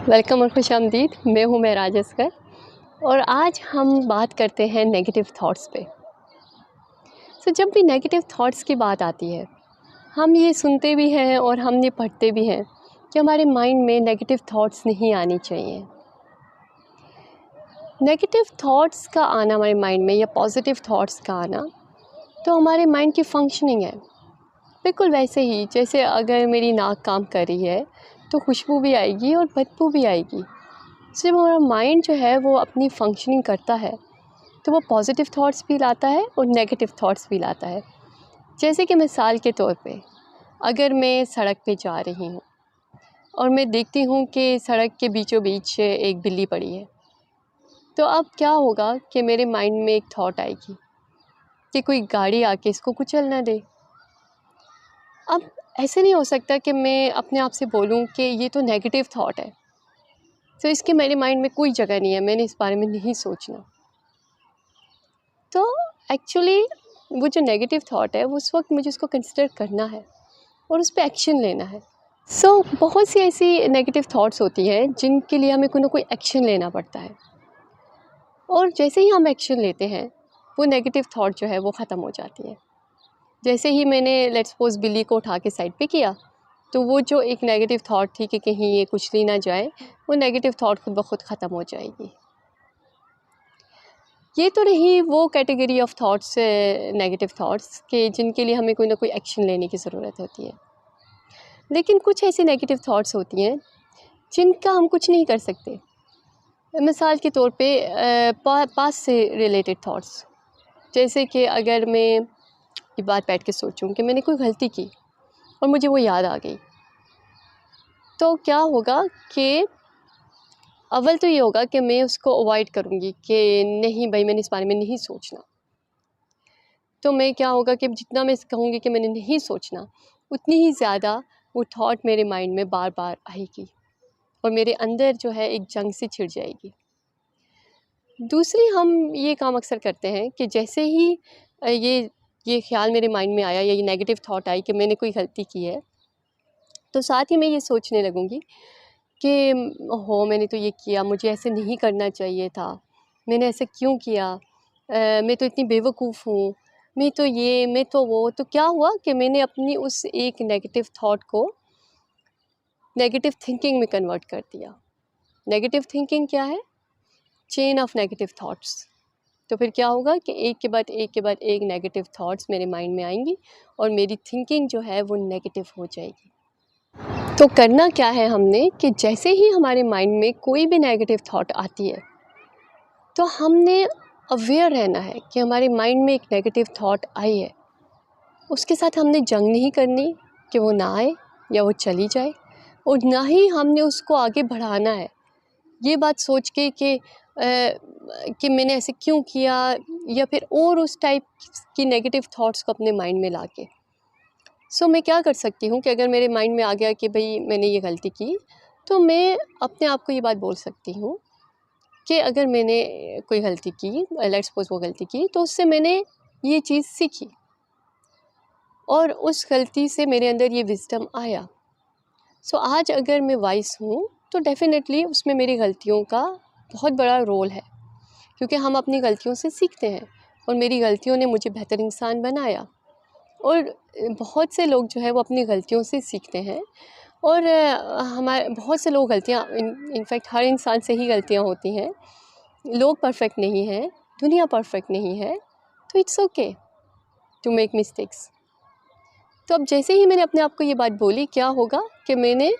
Welcome और खुशामदीद। मैं हूँ महराज असगर और आज हम बात करते हैं नेगेटिव थॉट्स पे। जब भी नेगेटिव थॉट्स की बात आती है, हम ये सुनते भी हैं और हम ये पढ़ते भी हैं कि हमारे माइंड में नेगेटिव थॉट्स नहीं आनी चाहिए। नेगेटिव थॉट्स का आना हमारे माइंड में या पॉजिटिव थॉट्स का आना तो हमारे माइंड की फंक्शनिंग है। बिल्कुल वैसे ही जैसे अगर मेरी नाक काम कर रही है तो खुशबू भी आएगी और बदबू भी आएगी। जब हमारा माइंड जो है वो अपनी फंक्शनिंग करता है तो वो पॉजिटिव थॉट्स भी लाता है और नेगेटिव थॉट्स भी लाता है। जैसे कि मिसाल के तौर पे अगर मैं सड़क पे जा रही हूँ और मैं देखती हूँ कि सड़क के बीचों बीच एक बिल्ली पड़ी है, तो अब क्या होगा कि मेरे माइंड में एक थॉट आएगी कि कोई गाड़ी आके इसको कुचल ना दे। अब ऐसे नहीं हो सकता कि मैं अपने आप से बोलूँ कि ये तो नेगेटिव थॉट है, तो इसके मेरे माइंड में कोई जगह नहीं है, मैंने इस बारे में नहीं सोचना। तो एक्चुअली वो जो नेगेटिव थॉट है वो उस वक्त मुझे उसको कंसिडर करना है और उस पर एक्शन लेना है। बहुत सी ऐसी नेगेटिव थॉट्स होती हैं जिनके लिए हमें कोई ना कोई एक्शन लेना पड़ता है, और जैसे ही हम एक्शन लेते हैं वो नेगेटिव थॉट जो है वो ख़त्म हो जाती है। जैसे ही मैंने लेट्स सपोज बिल्ली को उठा के साइड पे किया, तो वो जो एक नेगेटिव थॉट थी कि कहीं ये कुचली ना जाए, वो नेगेटिव थॉट खुद ब खुद ख़त्म हो जाएगी। ये तो रही वो category of thoughts, negative thoughts के जिनके लिए हमें कोई ना कोई एक्शन लेने की ज़रूरत होती है। लेकिन कुछ ऐसी नेगेटिव थॉट्स होती हैं जिनका हम कुछ नहीं कर सकते। मिसाल के तौर पे पास से रिलेटेड थॉट्स, जैसे कि अगर मैं ये बात बैठ के सोचूं कि मैंने कोई गलती की और मुझे वो याद आ गई, तो क्या होगा कि अव्वल तो ये होगा कि मैं उसको अवॉइड करूँगी कि नहीं भाई, मैंने इस बारे में नहीं सोचना। तो मैं क्या होगा कि जितना मैं कहूँगी कि मैंने नहीं सोचना, उतनी ही ज़्यादा वो थॉट मेरे माइंड में बार बार आएगी और मेरे अंदर जो है एक जंग सी छिड़ जाएगी। दूसरी, हम ये काम अक्सर करते हैं कि जैसे ही ये ख्याल मेरे माइंड में आया या ये नेगेटिव थॉट आई कि मैंने कोई गलती की है, तो साथ ही मैं ये सोचने लगूँगी कि मैंने तो ये किया, मुझे ऐसे नहीं करना चाहिए था, मैंने ऐसे क्यों किया, मैं तो इतनी बेवकूफ़ हूँ, मैं तो ये, मैं तो वो। तो क्या हुआ कि मैंने अपनी उस एक नेगेटिव थॉट को नेगेटिव थिंकिंग में कन्वर्ट कर दिया। नेगेटिव थिंकिंग क्या है? Chain of negative thoughts. तो फिर क्या होगा कि एक के बाद एक के बाद एक नेगेटिव थॉट्स मेरे माइंड में आएंगी और मेरी थिंकिंग जो है वो नेगेटिव हो जाएगी। तो करना क्या है हमने कि जैसे ही हमारे माइंड में कोई भी नेगेटिव थॉट आती है, तो हमने अवेयर रहना है कि हमारे माइंड में एक नेगेटिव थॉट आई है। उसके साथ हमने जंग नहीं करनी कि वो ना आए या वो चली जाए, और ना ही हमने उसको आगे बढ़ाना है ये बात सोच के कि मैंने ऐसे क्यों किया, या फिर और उस टाइप की नेगेटिव थॉट्स को अपने माइंड में ला के। मैं क्या कर सकती हूँ कि अगर मेरे माइंड में आ गया कि भाई मैंने ये गलती की, तो मैं अपने आप को ये बात बोल सकती हूँ कि अगर मैंने कोई गलती की, लेट्स सपोज वो गलती की, तो उससे मैंने ये चीज़ सीखी और उस गलती से मेरे अंदर ये विज़डम आया। आज अगर मैं वाइस हूँ तो डेफ़िनेटली उसमें मेरी गलतियों का बहुत बड़ा रोल है, क्योंकि हम अपनी गलतियों से सीखते हैं और मेरी गलतियों ने मुझे बेहतर इंसान बनाया। और बहुत से लोग जो है वो अपनी गलतियों से सीखते हैं, और हमारे बहुत से लोग गलतियाँ, इनफैक्ट हर इंसान से ही गलतियाँ होती हैं। लोग परफेक्ट नहीं हैं, दुनिया परफेक्ट नहीं है, तो it's okay to make mistakes. तो अब जैसे ही मैंने अपने आप को ये बात बोली, क्या होगा कि मैंने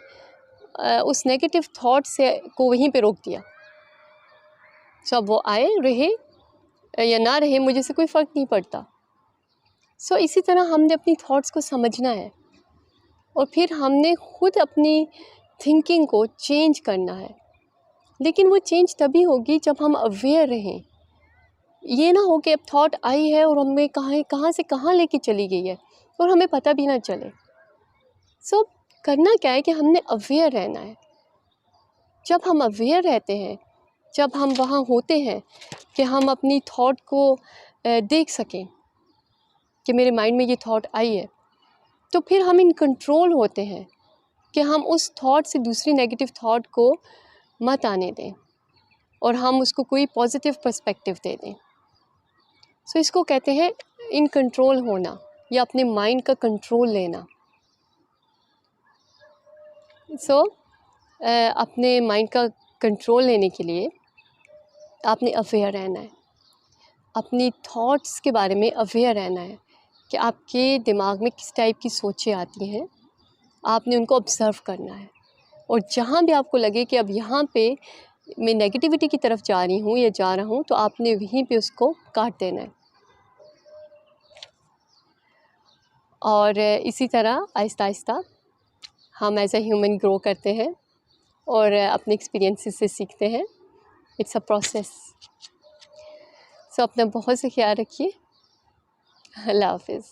उस नेगेटिव थॉट से को वहीं पे रोक दिया। अब वो आए रहे या ना रहे, मुझे से कोई फ़र्क नहीं पड़ता। इसी तरह हमने अपनी थॉट्स को समझना है और फिर हमने खुद अपनी थिंकिंग को चेंज करना है। लेकिन वो चेंज तभी होगी जब हम अवेयर रहें। ये ना हो कि अब थॉट आई है और हमें कहाँ से कहाँ लेके चली गई है और हमें पता भी ना चले। करना क्या है कि हमने अवेयर रहना है। जब हम अवेयर रहते हैं, जब हम वहाँ होते हैं कि हम अपनी थॉट को देख सकें कि मेरे माइंड में ये थॉट आई है, तो फिर हम इन कंट्रोल होते हैं कि हम उस थॉट से दूसरी नेगेटिव थॉट को मत आने दें और हम उसको कोई पॉजिटिव पर्सपेक्टिव दे दें। सो इसको कहते हैं इन कंट्रोल होना या अपने माइंड का कंट्रोल लेना। सो अपने माइंड का कंट्रोल लेने के लिए आपने अवेयर रहना है, अपनी थॉट्स के बारे में अवेयर रहना है कि आपके दिमाग में किस टाइप की सोचें आती हैं, आपने उनको ऑब्ज़र्व करना है। और जहाँ भी आपको लगे कि अब यहाँ पे मैं नेगेटिविटी की तरफ जा रही हूँ या जा रहा हूँ, तो आपने वहीं पे उसको काट देना है। और इसी तरह आहिस्ता आहिस्ता हम एज ए ह्यूमन ग्रो करते हैं और अपने एक्सपीरियंसेस से सीखते हैं। It's a process. सो अपना बहुत से ख्याल रखिए। अल्लाह हाफ़िज़।